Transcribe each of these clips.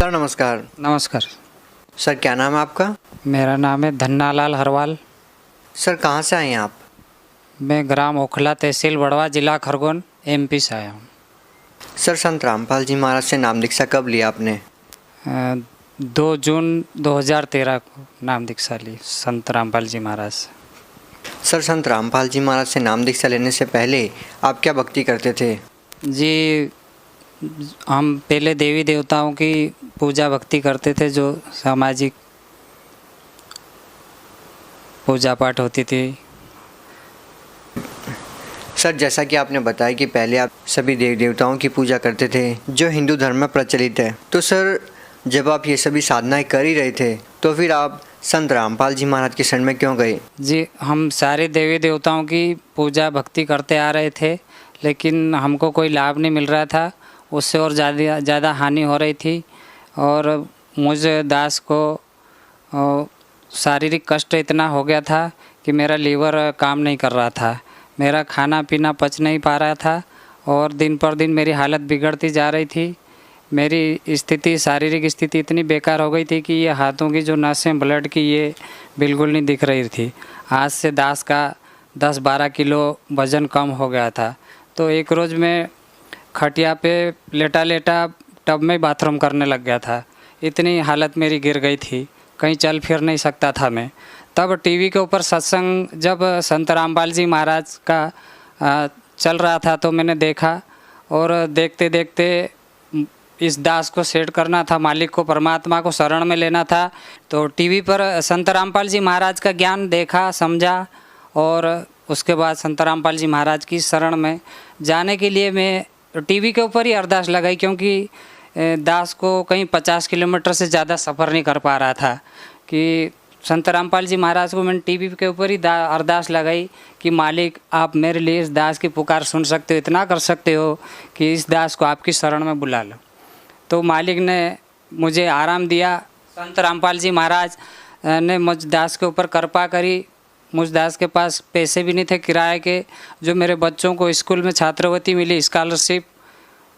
Sir नमस्कार। नमस्कार। Sir क्या नाम है आपका? मेरा नाम है धन्नालाल हरवाल। सर कहाँ से आए हैं आप? मैं ग्राम ओखला, तहसील बड़वा, जिला खरगोन, एमपी से आया हूँ। सर संत रामपाल जी महाराज से नाम दीक्षा कब लिया आपने? 2 जून 2013 को नाम दीक्षा ली संत रामपाल जी महाराज से। सर संत रामपाल जी महाराज से नाम दीक्षा लेने से पहले आप क्या भक्ति करते थे? जी, हम पहले देवी देवताओं की पूजा भक्ति करते थे, जो सामाजिक पूजा पाठ होती थी। सर जैसा कि आपने बताया कि पहले आप सभी देवी देवताओं की पूजा करते थे जो हिंदू धर्म में प्रचलित है, तो सर जब आप ये सभी साधनाएं कर ही रहे थे तो फिर आप संत रामपाल जी महाराज के शरण में क्यों गए? जी, हम सारे देवी देवताओं की पूजा भक्ति करते आ रहे थे, लेकिन हमको कोई लाभ नहीं मिल रहा था। उससे और ज़्यादा हानि हो रही थी और मुझ दास को शारीरिक कष्ट इतना हो गया था कि मेरा लीवर काम नहीं कर रहा था, मेरा खाना पीना पच नहीं पा रहा था और दिन पर दिन मेरी हालत बिगड़ती जा रही थी। मेरी स्थिति, शारीरिक स्थिति इतनी बेकार हो गई थी कि ये हाथों की जो नसें ब्लड की, ये बिल्कुल नहीं दिख रही थी। आज से दास का 10-12 किलो वज़न कम हो गया था। तो एक रोज़ मैं खटिया पे लेटा लेटा टब में बाथरूम करने लग गया था। इतनी हालत मेरी गिर गई थी, कहीं चल फिर नहीं सकता था मैं। तब टीवी के ऊपर सत्संग जब संत रामपाल जी महाराज का चल रहा था तो मैंने देखा और देखते देखते इस दास को सेट करना था, मालिक को, परमात्मा को शरण में लेना था। तो टीवी पर संत रामपाल जी महाराज का ज्ञान देखा, समझा और उसके बाद संत रामपाल जी महाराज की शरण में जाने के लिए मैं टीवी के ऊपर ही अरदास लगाई, क्योंकि दास को कहीं 50 किलोमीटर से ज़्यादा सफ़र नहीं कर पा रहा था। कि संत रामपाल जी महाराज को मैंने टीवी के ऊपर ही अरदास लगाई कि मालिक आप मेरे लिए इस दास की पुकार सुन सकते हो, इतना कर सकते हो कि इस दास को आपकी शरण में बुला लो। तो मालिक ने मुझे आराम दिया। संत रामपाल जी महाराज ने मुझ दास के ऊपर कृपा करी। मुझ दास के पास पैसे भी नहीं थे किराए के, जो मेरे बच्चों को स्कूल में छात्रवृत्ति मिली, स्कॉलरशिप,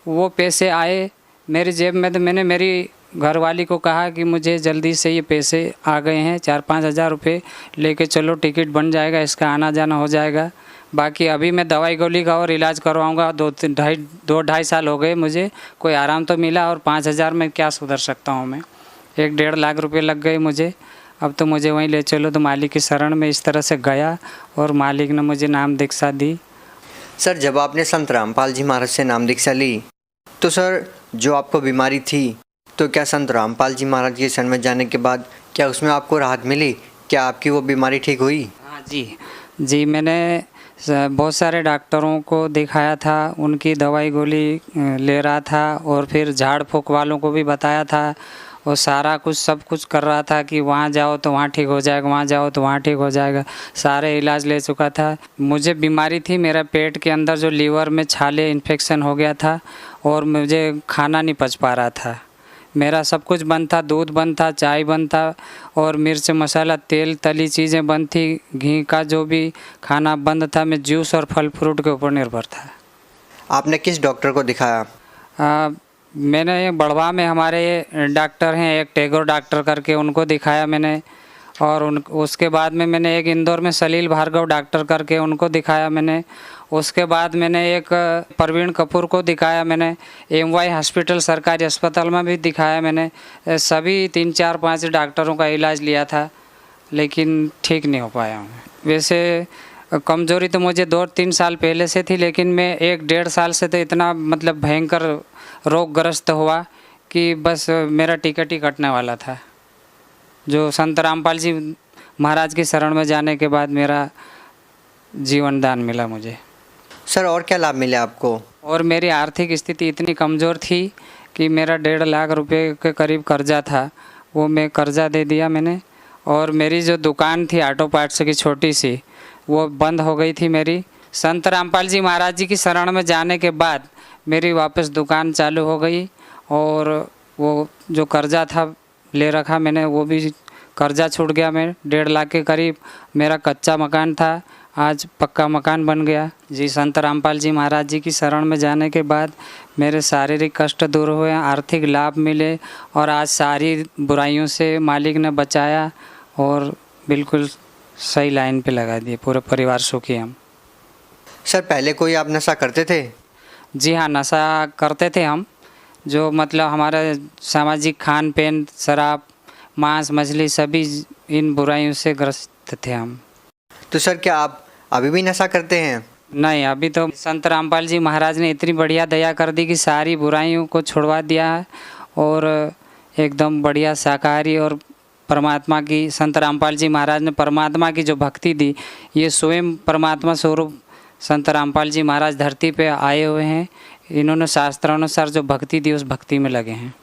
वो पैसे आए मेरी जेब में। तो मैंने मेरी घरवाली को कहा कि मुझे जल्दी से ये पैसे आ गए हैं, 4-5 हज़ार रुपये लेके चलो, टिकट बन जाएगा, इसका आना जाना हो जाएगा। बाकी अभी मैं दवाई गोली का और इलाज करवाऊंगा। 2-2.5 साल हो गए, मुझे कोई आराम तो मिला और 5 हज़ार में क्या सुधर सकता हूँ मैं। 1-1.5 लाख रुपए लग गए मुझे। अब तो मुझे वहीं ले चलो। तो मालिक की शरण में इस तरह से गया और मालिक ने मुझे नाम दीक्षा दी। सर जब आपने संत रामपाल जी महाराज से नाम दीक्षा ली तो सर जो आपको बीमारी थी, तो क्या संत रामपाल जी महाराज के शरण में जाने के बाद क्या उसमें आपको राहत मिली? क्या आपकी वो बीमारी ठीक हुई? हाँ जी, मैंने बहुत सारे डॉक्टरों को दिखाया था, उनकी दवाई गोली ले रहा था और फिर झाड़ फूँक वालों को भी बताया था और सारा कुछ सब कुछ कर रहा था कि वहाँ जाओ तो वहाँ ठीक हो जाएगा, वहाँ जाओ तो वहाँ ठीक हो जाएगा। सारे इलाज ले चुका था। मुझे बीमारी थी, मेरा पेट के अंदर जो लीवर में छाले इन्फेक्शन हो गया था और मुझे खाना नहीं पच पा रहा था। मेरा सब कुछ बंद था, दूध बंद था, चाय बंद था और मिर्च मसाला, तेल, तली चीज़ें बंद थी, घी का जो भी खाना बंद था। मैं जूस और फल फ्रूट के ऊपर निर्भर था। आपने किस डॉक्टर को दिखाया? मैंने बड़वा में हमारे डॉक्टर हैं, एक टैगोर डॉक्टर करके, उनको दिखाया मैंने। और उसके बाद में मैंने एक इंदौर में सलील भार्गव डॉक्टर करके, उनको दिखाया मैंने। उसके बाद मैंने एक प्रवीण कपूर को दिखाया मैंने। एमवाई हॉस्पिटल सरकारी अस्पताल में भी दिखाया मैंने। सभी 3-4-5 डॉक्टरों का इलाज लिया था, लेकिन ठीक नहीं हो पाया हूँ। वैसे कमज़ोरी तो मुझे 2-3 साल पहले से थी, लेकिन मैं 1-1.5 साल से तो इतना मतलब भयंकर रोगग्रस्त हुआ कि बस मेरा टिकट ही कटने वाला था। जो संत रामपाल जी महाराज की शरण में जाने के बाद मेरा जीवन दान मिला मुझे। सर और क्या लाभ मिले आपको? और मेरी आर्थिक स्थिति इतनी कमज़ोर थी कि मेरा 1.5 लाख रुपए के करीब कर्जा था, वो मैं कर्जा दे दिया मैंने। और मेरी जो दुकान थी ऑटो पार्ट्स की छोटी सी, वो बंद हो गई थी मेरी। संत रामपाल जी महाराज जी की शरण में जाने के बाद मेरी वापस दुकान चालू हो गई और वो जो कर्जा था ले रखा मैंने, वो भी कर्जा छूट गया। मैं 1.5 लाख के करीब मेरा कच्चा मकान था आज पक्का मकान बन गया। जी, संत रामपाल जी महाराज जी की शरण में जाने के बाद मेरे शारीरिक कष्ट दूर हुए, आर्थिक लाभ मिले और आज सारी बुराइयों से मालिक ने बचाया और बिल्कुल सही लाइन पे लगा दिए। पूरे परिवार सुखी हम। सर पहले कोई आप नशा करते थे? जी हाँ, नशा करते थे हम। जो मतलब हमारा सामाजिक खान पीन, शराब, मांस मछली सभी इन बुराइयों से ग्रस्त थे हम। तो सर क्या आप अभी भी नशा करते हैं? नहीं, अभी तो संत रामपाल जी महाराज ने इतनी बढ़िया दया कर दी कि सारी बुराइयों को छुड़वा दिया है और एकदम बढ़िया शाकाहारी और परमात्मा की, संत रामपाल जी महाराज ने परमात्मा की जो भक्ति दी, ये स्वयं परमात्मा स्वरूप संत रामपाल जी महाराज धरती पे आए हुए हैं। इन्होंने शास्त्रानुसार जो भक्ति दी उस भक्ति में लगे हैं।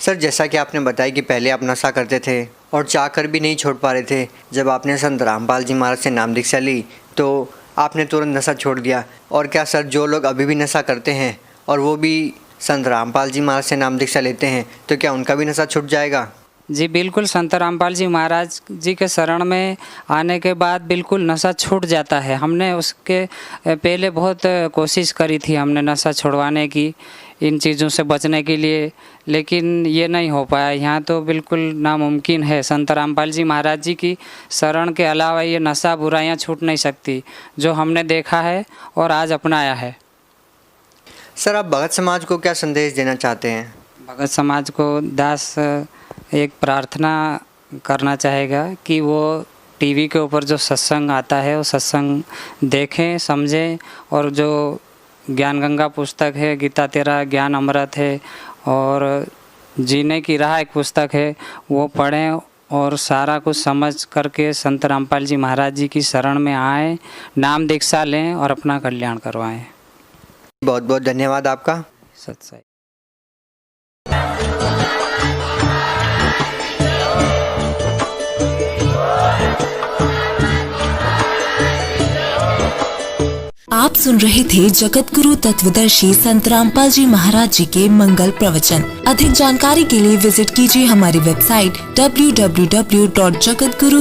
सर जैसा कि आपने बताया कि पहले आप नशा करते थे और चाहकर भी नहीं छोड़ पा रहे थे, जब आपने संत रामपाल जी महाराज से नाम दीक्षा ली तो आपने तुरंत नशा छोड़ दिया। और क्या सर जो लोग अभी भी नशा करते हैं और वो भी संत रामपाल जी महाराज से नाम दीक्षा लेते हैं तो क्या उनका भी नशा छूट जाएगा? जी बिल्कुल, संत रामपाल जी महाराज जी के शरण में आने के बाद बिल्कुल नशा छूट जाता है। हमने उसके पहले बहुत कोशिश करी थी हमने नशा छुड़वाने की, इन चीज़ों से बचने के लिए, लेकिन ये नहीं हो पाया। यहाँ तो बिल्कुल नामुमकिन है। संत रामपाल जी महाराज जी की शरण के अलावा ये नशा बुराइयाँ छूट नहीं सकती, जो हमने देखा है और आज अपनाया है। सर आप भगत समाज को क्या संदेश देना चाहते हैं? भगत समाज को दास एक प्रार्थना करना चाहेगा कि वो टीवी के ऊपर जो सत्संग आता है वो सत्संग देखें, समझें और जो ज्ञान गंगा पुस्तक है, गीता तेरा ज्ञान अमृत है और जीने की राह एक पुस्तक है, वो पढ़ें और सारा कुछ समझ करके संत रामपाल जी महाराज जी की शरण में आएँ, नाम दीक्षा लें और अपना कल्याण करवाएं। बहुत बहुत धन्यवाद आपका। सत्संग। आप सुन रहे थे जगत गुरु तत्वदर्शी संत रामपाल जी महाराज जी के मंगल प्रवचन। अधिक जानकारी के लिए विजिट कीजिए हमारी वेबसाइट www.jagatguru